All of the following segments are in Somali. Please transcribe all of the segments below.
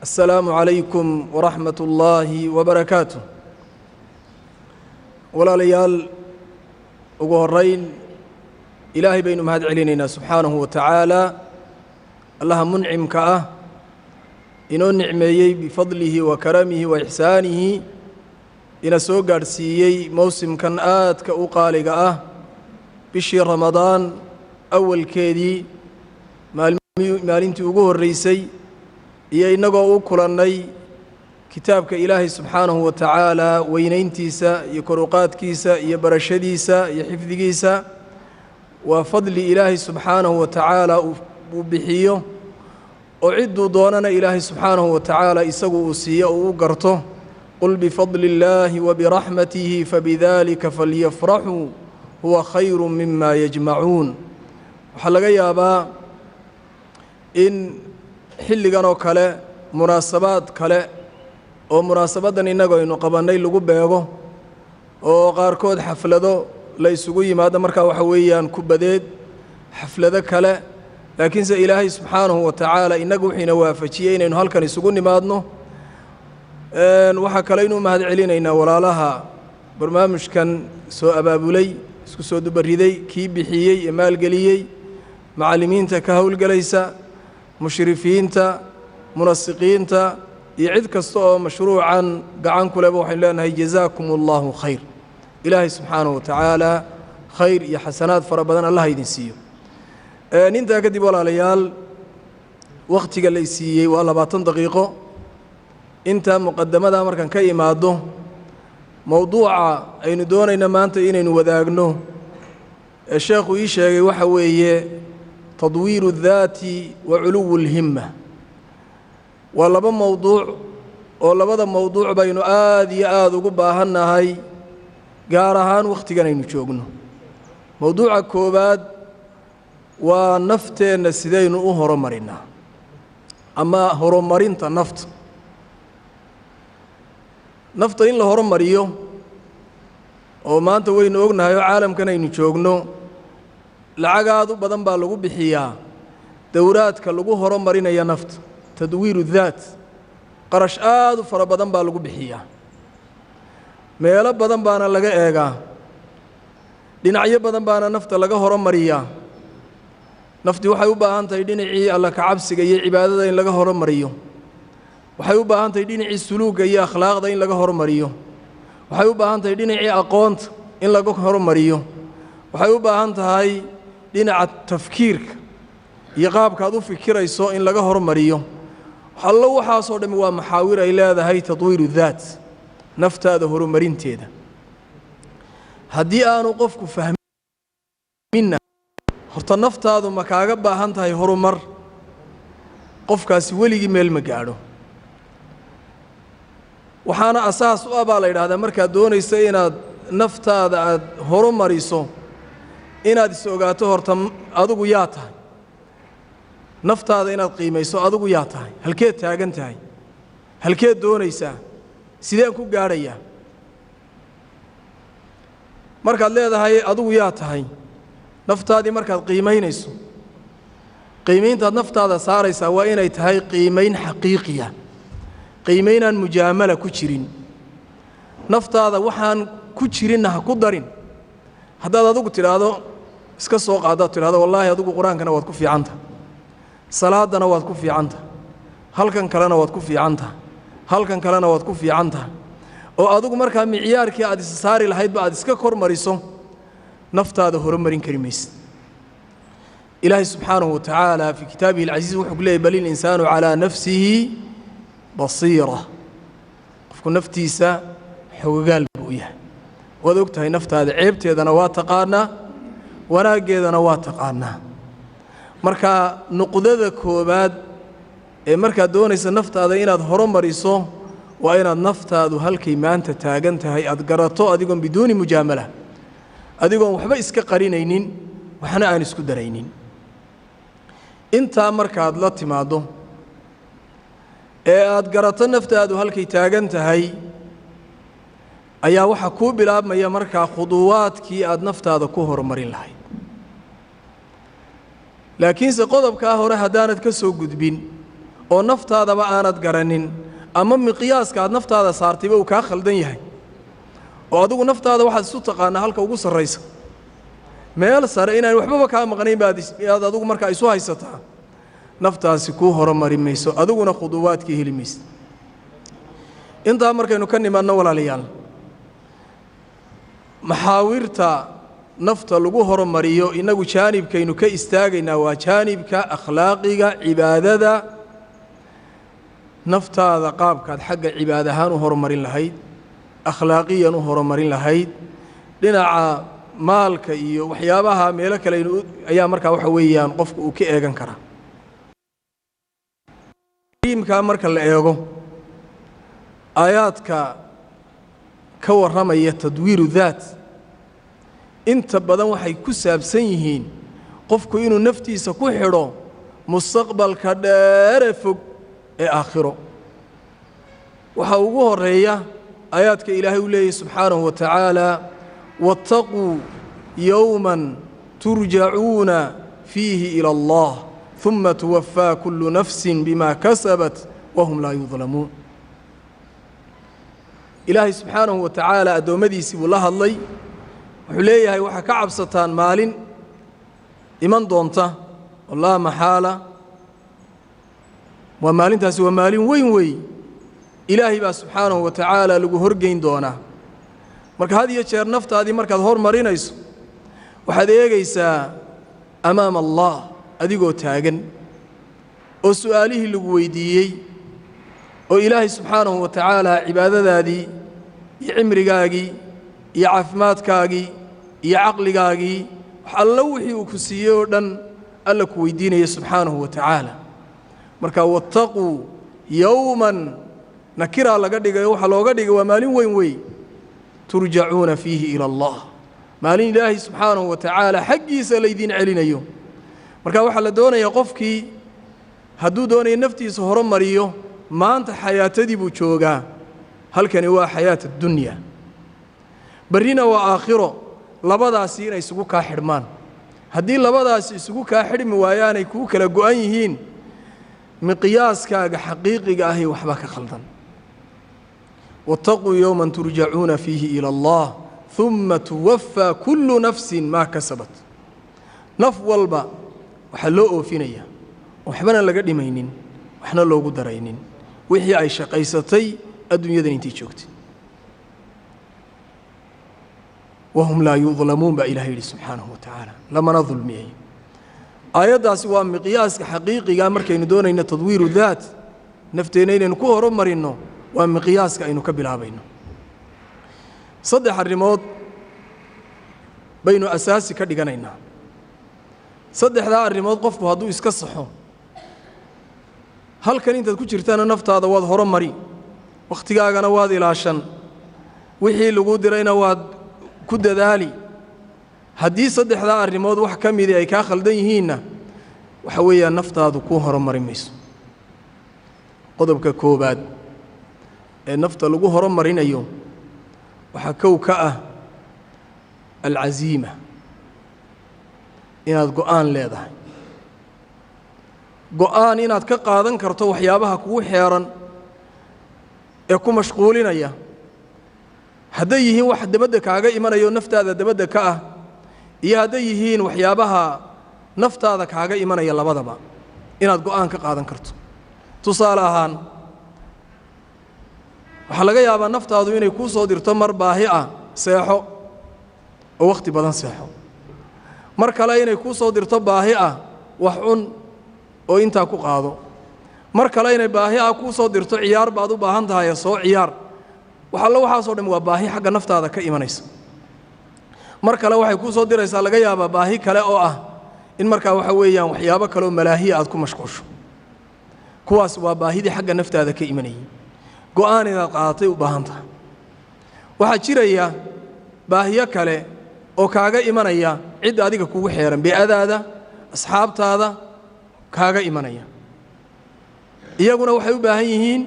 السلام عليكم ورحمة الله وبركاته. ولا ليال وقرين إلهي بين مهد علينا سبحانه وتعالى الله منعم كأه إنه نعمي بفضله وكرمه وإحسانه إن سوق أرسيي موسم كان آت كأقال كأه بشي رمضان أول كيدي maalintii ugu horeysay iyo inagoo u kulannay kitaabka Ilaahay subhanahu wa ta'ala weynayntiisa iyo koruqaadkiisa iyo barashadiisa iyo xifdigiisa wa fadli Ilaahay subhanahu wa ta'ala uu bixiyo oo ciduu doonana Ilaahay subhanahu wa ta'ala isagu uu siiyo oo u garto qul bi fadlillahi wa bi rahmatihi fabidhalika falyafrahu huwa khayrun mimma yajma'un. waxa laga yaabaa in xilligan oo kale munaasabaad kale oo munaasabadan inagu aynu qabanay lagu beego oo qaarkood xaflado la isugu yimaado marka waxa weeyaan ku badeed xaflado kale laakiin se Ilaahay subhanahu wa ta'ala inagu wixina waafajiyay inaynu halkan isugu nimaadno waxa kale inuu mahad celinaynaa walaalaha barnaamijkan soo abaabulay isku soo dubariday kii bixiyay ee maalgeliyay macallimiinta ka hawlgalaysa mushrifiinta munasiqiinta iyo cid kasta oo mashruucan gacan ku leh waxaan leenahay jazaakumullahu khayr. Ilaahay subhanahu wa ta'ala khayr iyo xasanaad fara badan Allah idin siiyo. Inta kadib walaalayaal waqtiga la siiyay waa 20 daqiiqo inta muqaddamada markan ka imaado mawduuca aynu doonayna maanta inaynu wadaagno sheekhu ii sheegay waxa weeye تطوير الذات وعلو الهمة ولبا موضوع ولبا موضوع بين آذي وقباهن هاي قارهان وقتقنا ينشوقنا موضوع كوباد ونفتين السيدين هرمرنا أما هرمرين نفط إن هرمريو وما أنت وين أغنى هاي عالم كان ينشوقنا lacagaadu badan baa lagu bixiyaa dawraadka lagu horumarinaya nafta tadwiiru dhaat qarash aad u fara badan baa lagu bixiyaa meelo badan baana laga eegaa dhinacyo badan baana nafta laga horumariyaa nafti waxay u baahan tahay dhinacii alla ka cabsiga iyo cibaadada in laga horumariyo waxay u baahan tahay dhinacii suluuga iyo akhlaaqda in laga horumariyo waxay u baahan tahay dhinacii aqoonta in laga horumariyo waxay u baahan tahay dhinaca tafkiirka iyo qaabka aad u fikirayso in laga horumariyo hallo waxa soo dhami waa maxaawir ay leedahay tadwiiru dhaat naftaada horumarinteeda hadii aanu qofku fahmin horta naftaadu ma kaaga baahan tahay horumar qofkaasi weligi meel ma gaadho waxaana asaas u aba la yiraahdaa marka doonayso inaad naftaada aad horumariso inaad is ogaato horta adigu yaa tahay naftaada inaad qiimayso adigu yaa tahay halkeed taagan tahay halkeed doonaysaa sideen ku gaadhayaa markaad leedahay adigu yaa tahay naftaadii markaad qiimaynayso qiimayntaad naftaada saaraysaa waa inay tahay qiimayn xaqiiqiya qiimaynaan mujaamala ku jirin naftaada waxaan ku jirin ha ku darin haddaad adigu tiraahdo iska soo qaado tiraahdo wallahi adigu quraankana waad ku fiicanta salaadana waad ku fiicanta halkan kalena waad ku fiicanta halkan kalena waad ku fiicanta oo adigu markaa miciyaarkii aad is saari lahayd ba aad iska kormariso naftaada horumarin karimays ilaahi subhanahu wa ta'ala fi kitaabihi al-aziz wuxuu ku leeyahay balil insaanu ala nafsihi basira qofku naftiisa xogaal buu yahay wad ogtahay naftaada ceebteedana waa taqaana wanaageedana waa taqaana marka nuqdada koobaad ee marka doonaysa naftaada inaad horumariso waa inaad naftaadu halkay maanta taagan tahay aad garato adigoon bidooni mujaamala adigoon waxba iska qarinaynin waxna aan isku daraynin inta markaad la timaado ee aad garato naftaadu halkay taagan tahay ayaa waxa ku bilaabmaya markaa khuduwaadkii aad naftaada ku horumarin lahayd laakiin se qodobka hore hadaanad ka soo gudbin oo naftaadaba aanad garanin ama miqyaaska aad naftaada saartayba uu kaa khaldan yahay oo adigu naftaada waxaad isu taqaanaa halka ugu sarraysa meel sare inaan waxbaba kaa maqnayn baad adigu markaa isu haysataa naftaasi kuu horumari mayso adiguna khuduwaadkii heli maysa intaa markaynu ka nimaadno walaalayaal maxaawirta nafta lagu horumariyo inagu jaanibkaynu ka istaagaynaa waa jaanibka akhlaaqiga cibaadada naftaada qaabkaad xagga cibaad ahaan u horumarin lahayd akhlaaqiyan u horumarin lahayd dhinaca maalka iyo waxyaabaha meelo kale ayaa markaa waxa weeyaan qofku uu ka eegan karaa diimka marka la eego aayaadka ka warramaya tadwiiru daat inta badan waxay ku saabsan yihiin qofku inuu naftiisa ku xidho mustaqbalka dheer fog ee aakhiro waxa ugu horeeya aayaadka ilaahay uu leeyahay subxaanahu wa tacaala wattaquu yowman turjacuuna fiihi ila allah uma tuwaffaa kullu nafsin bima kasabat wahum laa yudlamuun ilaahay subxaanahu wa tacaala addoommadiisii buu la hadlay wuxuu leeyahay waxaa ka cabsataan maalin iman doonta oo laa maxaala waa maalintaasi waa maalin weyn wey ilaahay baa subxaanahu wa tacaala lagu horgeyn doonaa marka had iyo jeer naftaadii markaad hormarinayso waxaad eegaysaa amaama allah adigoo taagan oo su'aalihii lagu weydiiyey oo ilaahay subxaanahu wa tacaala cibaadadaadii iyo cimrigaagii iyo caafimaadkaagii iyo caqligaagii wax alla wixii uu ku siiyey oo dhan alla ku weydiinaya subxaanahu wa tacaala marka wattaquu yowman nakiraa laga dhigay waxa looga dhigay waa maalin weyn wey turjacuuna fiihi ila allah maalin ilaahay subxaanahu wa tacaala xaggiisa laydiin celinayo marka waxaa la doonayaa qofkii hadduu doonayo naftiisa horumariyo maanta xayaatadii buu joogaa halkani waa xayaat addunya barrina waa aakhiro labadaasi inay isugu kaa xidhmaan haddii labadaasi isugu kaa xidhmi waayaanay kuu kala go'an yihiin miqyaaskaaga xaqiiqiga ahi waxba ka khaldan wattaquu yowman turjacuuna fiihi ila allah uma tuwaffaa kullu nafsin maa kasabat naf walba waxaa loo oofinayaa waxbana laga dhimaynin waxna loogu daraynin wixii ay shaqaysatay adduunyadan intii joogtay wahum laa yudlamuun baa ilahay yidhi subxaanahu wa tacaala lamana dulmiyay aayaddaasi waa miqyaaska xaqiiqiga markaynu doonayno tadwiiru daat nafteenna inaynu ku horumarinno waa miqyaaska aynu ka bilaabayno saddex arrimood baynu asaasi ka dhiganaynaa saddexdaa arrimood qofku hadduu iska saxo halkan intaad ku jirtana naftaada waad horumari wakhtigaagana waad ilaashan wixii lagu dirayna waad ku dadaali haddii saddexdaa arrimood wax ka midii ay kaa khaldan yihiinna waxa weeyaan naftaadu kuu horumari mayso qodobka koobaad ee nafta lagu horumarinayo waxaa kow ka ah alcaziima inaad go'aan leedahay go'aan inaad ka qaadan karto waxyaabaha kugu xeeran ee ku mashquulinaya hadday yihiin wax dabadda kaaga imanayo naftaada dabadda ka ah iyo hadday yihiin waxyaabaha naftaada kaaga imanaya labadaba inaad go'aan ka qaadan karto tusaale ahaan waxaa laga yaabaa naftaadu inay kuu soo dirto mar baahi ah seexo oo wakhti badan seexo mar kale inay kuu soo dirto baahi ah wax cun oo intaa ku qaado mar kale inay baahi ah kuu soo dirto ciyaar baad u baahan tahay soo ciyaar wax alla waxaasoo dhan waa baahi xagga naftaada ka imanaysa mar kale waxay kuu soo diraysaa laga yaabaa baahi kale oo ah in markaa waxa weeyaan waxyaabo kale oo malaahiya aad ku mashquusho kuwaas waa baahidii xagga naftaada ka imanayay go'aan inaad qaadatay u baahan tahay waxaa jiraya baahiyo kale oo kaaga imanaya cidda adiga kugu xeeran beecadaada asxaabtaada kaaga imanaya iyaguna waxay u baahan yihiin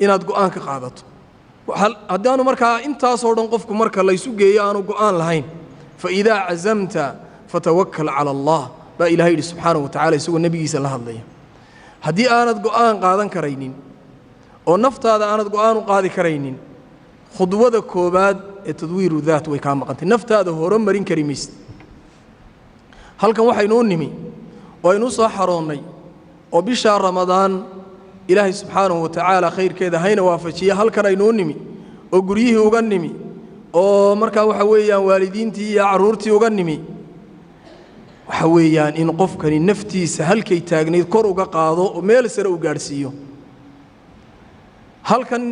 inaad go'aan ka qaadato haddaanu markaa intaasoo dhan qofku marka laysu geeyo aanu go'aan lahayn faidaa cazamta fatawakkal cala allah baa ilahay yidhi subxaanahu wa tacala isagoo nebigiisa la hadlaya haddii aanad go'aan qaadan karaynin oo naftaada aanad go'aan u qaadi karaynin khudwada koobaad ee tadwiiru daat way kaa maqantay naftaada horumarin kari maysid halkan waxaynu u nimi oo aynu soo xaroonnay oo bisha ramadaan ilaahay subxaanahu wa tacaala khayrkeeda hayna waafajiya halkan aynu u nimi oo guryihii uga nimi oo markaa waxa weeyaan waalidiintii iyo carruurtii uga nimi waxa weeyaan in qofkani naftiisa halkay taagnayd kor uga qaado oo meel sare u gaadhsiiyo halkan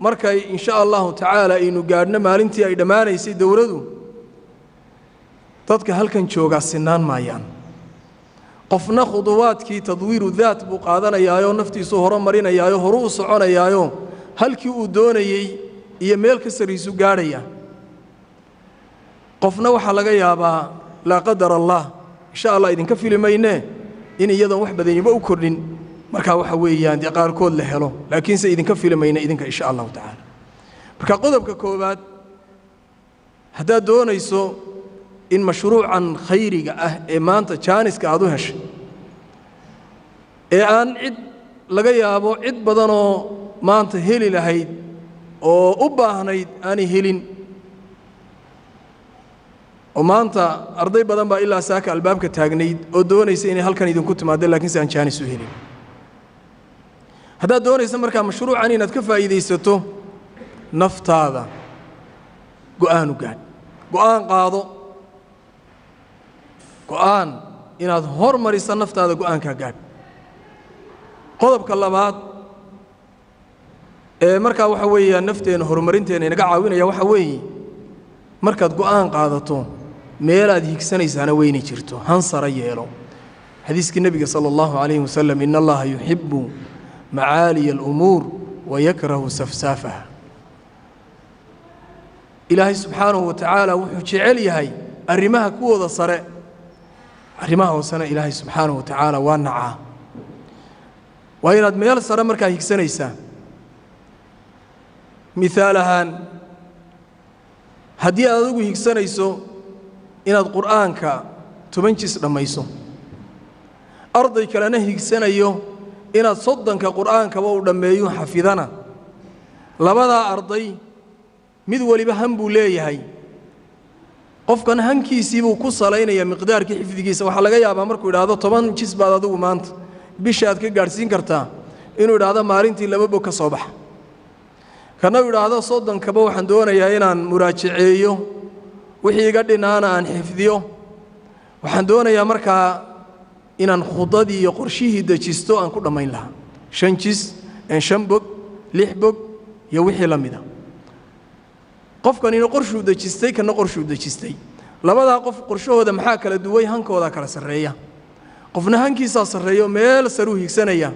markay insha allahu tacaala aynu gaadhno maalintii ay dhammaanaysay dowladu dadka halkan joogaa sinaan maayaan qofna khuduwaadkii tadwiiru daat buu qaadanayaayo naftiisu horumarinayaayo horu u soconayaayo halkii uu doonayey iyo meel ka sariisu gaadhaya qofna waxaa laga yaabaa laa qadar allah insha allah idinka fili maynee in iyadan wax badaniba u kordhin markaa waxa weeyaan dee qaarkood la helo laakiinse idinka fili mayne idinka insha allahu tacaala marka qodobka koowaad haddaad doonayso in mashruucan khayriga ah ee maanta jaaniska aad u heshay ee aan cid laga yaabo cid badanoo maanta heli lahayd oo u baahnayd aanay helin oo maanta arday badan baa ilaa saaka albaabka taagnayd oo doonaysa inay halkan idinku timaado laakiinse aan jaanis u helin haddaad doonaysa markaa mashruucan inaad ka faa'iidaysato naftaada go'aan u gaadh go'aan qaado go'aan inaad hormariso naftaada go'aankaa gaadh qodobka labaad ee markaa waxa weeyaan nafteena horumarinteena inaga caawinaya waxa weeye markaad go'aan qaadato meelaad higsanaysaana weyni jirto hansara yeelo xadiiskii nebiga sala allahu calayhi wasalam ina allaha yuxibbu macaaliya alumuur wayakrahu safsaafaha ilaahay subxaanahu wa tacaala wuxuu jecel yahay arrimaha kuwooda sare arrimaha hoosena ilaahay subxaanahu wa tacaala waa nacaa waa inaad meel sare markaa higsanaysaa miaal ahaan haddii aad adigu higsanayso inaad qur'aanka 10 jis dhammayso arday kalena higsanayo inaad 30 qur'aankaba u dhammeeyo xafidana labadaa arday mid waliba han buu leeyahay qofkan hankiisii buu ku salaynaya miqdaarkii xifdigiisa waxa laga yaabaa markuu idhaahdo 10 jis baad adigu maanta bisha aad ka gaadhsiin kartaa inuu idhaahdo maalintii 2 bog ka soo baxa kana idhaahdo 30 kaba waxaan doonayaa inaan muraajaceeyo wixii iga dhinaana aan xifdiyo waxaan doonayaa markaa inaan khudadii iyo qorshihii dejisto aan ku dhammayn lahaa 5 jis 5 bog 6 bog iyo wixii la mida qofkan inuu qorshuu dejistay kana qorshuu dejistay labadaa qof qorshahooda maxaa kala duway hankooda kala sarreeya qofna hankiisa sarreeyo meel saru higsanaya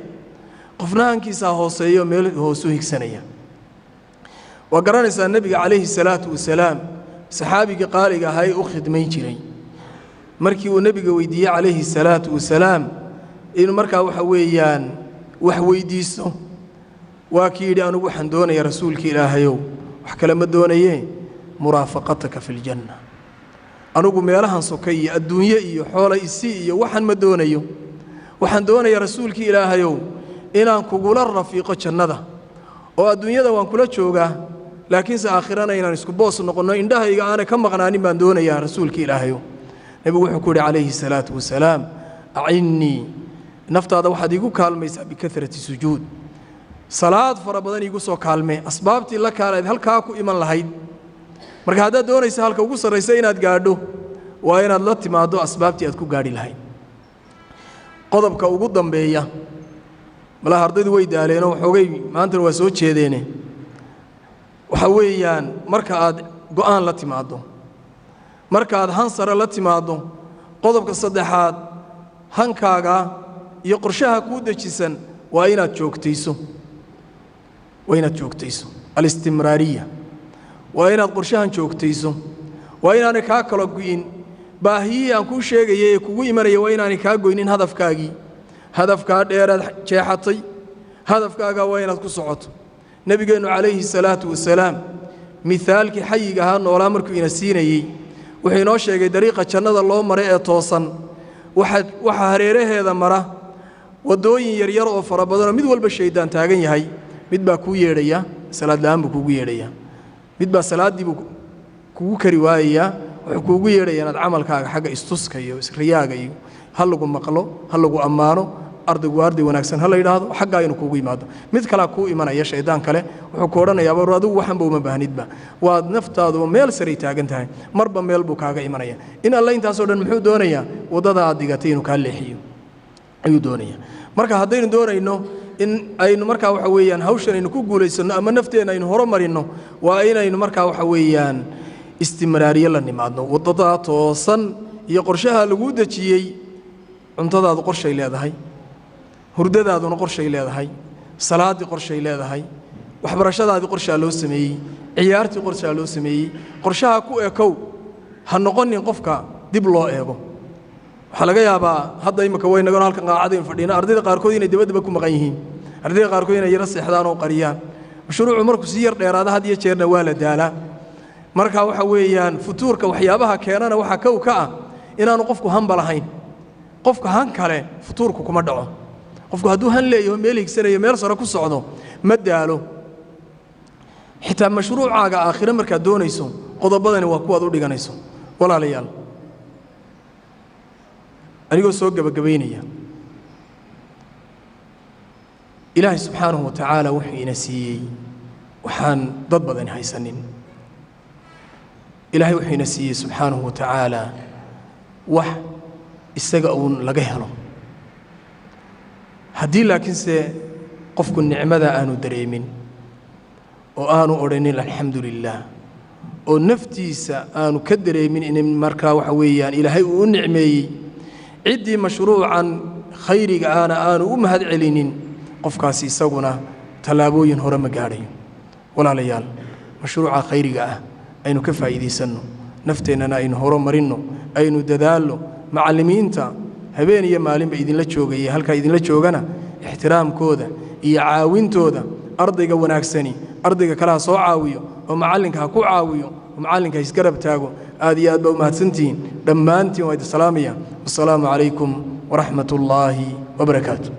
qofna hankiisa hooseeyo meel hoosu higsanaya waa garanaysaa nabiga calayhi salaatu wasalaam saxaabiga qaaliga ahay u khidmayn jiray markii uu nabiga weydiiyey calayhi salaatu wasalaam inuu markaa waxa weeyaan wax weydiisto waa kii yidhi anugu waxaan doonaya rasuulka ilaahayow wax kale ma doonayee muraafaqataka fi ljanna anugu meelahan sokay iyo adduunye iyo xoola isi iyo waxaan ma doonayo waxaan doonaya rasuulka ilaahayow inaan kugula rafiiqo jannada oo adduunyada waan kula joogaa laakiinse aakhirana inaan isku boos noqonno indhahayga aanay ka maqnaanin baan doonayaa rasuulka ilaahayow nebigu wuxuu ku yidhi calayhi salaatu wasalaam acinnii naftaada waxaad iigu kaalmaysaa bikahrati sujuud salaad fara badan iigu soo kaalmee asbaabtii la kaalayd halkaa ku iman lahayd marka haddaad doonaysa halka ugu sarraysa inaad gaadho waa inaad la timaaddo asbaabtii aad ku gaadhi lahayd qodobka ugu dambeeya malaha ardaydu way daaleenoo waxoogay maantana waa soo jeedeene waxa weeyaan marka aad go'aan la timaaddo marka aad han sare la timaaddo qodobka saddexaad hankaaga iyo qorshaha kuu dejisan waa inaad joogtayso alistimraariya waa inaad qorshahan joogtayso waa inaanay kaa kala go'in baahiyihii aan kuu sheegayay ee kugu imanaya waa inaanay kaa goynin hadafkaagii hadafkaa dheeraad jeexatay hadafkaaga waa inaad ku socoto nabigeennu calayhi salaatu wasalaam mithaalkii xayiga ahaa noolaa markuu ina siinayey wuxuu inoo sheegay dariiqa jannada loo maray ee toosan waxa hareeraheeda mara wadooyin yar yar oo fara badan mid walba shaydaan taagan yahay mid baa ku yeedhaya salaad la'aan buu kugu yeedhaya mid baa salaadii buu kugu kari waayaya wuxuu kugu yeedhaya inaad camalkaaga xagga istuska iyo isriyaaga iyo hal lagu maqlo hal lagu ammaano ardaygu arday wanaagsan hal yiraahdo xagga inuu kugu yimaado mid kala ku imanaya shaydaan kale wuxuu ku oranayaa war adigu waxan baa uma baahnidba waad naftaadu meel sare taagan tahay marba meel buu kaaga imanaya in Allah intaas oo dhan muxuu doonayaa wadada aad digatay inuu ka leexiyo ayuu doonayaa marka haddaynu doonayno in aynu marka waxa weeyaan hawshan aynu ku guuleysano ama nafteena aynu horumarino waa inaynu marka waxa weeyaan istimraariye la nimaadno wadada toosan iyo qorshaha lagu dajiyay cuntadaadu qorshay leedahay hurdadaaduna qorshay leedahay salaadii qorshay leedahay waxbarashadaadii qorsha loo sameeyay ciyaartii qorsha loo sameeyay qorshaha ku ekow ha noqonin qofka dib loo eego waxa laga yaabaa hadda imika way naga halkan qaacadeen fadhiina ardayda qaarkood inay dibadba ku maqan yihiin ardayda qaarkood inay yara seexdaan oo qariyaan mashruucu markuu si yar dheeraada had iyo jeerna waa la daalaa marka waxa weeyaan futuurka waxyaabaha keenana waxa ka ah inaanu qofku hanba lahayn qofka han kale futuurku kuma dhaco qofku hadduu han leeyahay meel higsanayo meel sare ku socdo ma daalo xitaa mashruucaaga aakhira marka doonayso qodobadani waa kuwaad u dhiganayso walaalayaal anigoo soo gabagabeynaya ilaahay subxaanahu wa tacaala wuxuu ina siiyey waxaan dad badan haysanin ilaahay wuxuu ina siiyey subxaanahu wa tacaala wax isaga uun laga helo haddii laakiinse qofku nicmada aanu dareemin oo aanu odhanin alxamdulillaah oo naftiisa aanu ka dareemin in markaa waxa weeyaan ilaahay uu u nicmeeyey ciddii mashruucan khayriga aanu u mahad celinin qofkaasi isaguna tallaabooyin hore ma gaadhayo walaalayaal mashruuca khayriga aynu ka faa'iidaysanno nafteennana aynu horumarinno aynu dadaalno macallimiinta habeen iyo maalinba idinla joogay halka idinla joogana ixtiraamkooda iyo caawintooda ardayga wanaagsani ardayga kala soo caawiyo oo macallinka ku caawiyo oo macallinka isgarab taago aad iyo aad ba u mahadsantiin dhammaantiin waa idin salaamaya wassalaamu calaykum waraxmatullaahi wabarakaatuh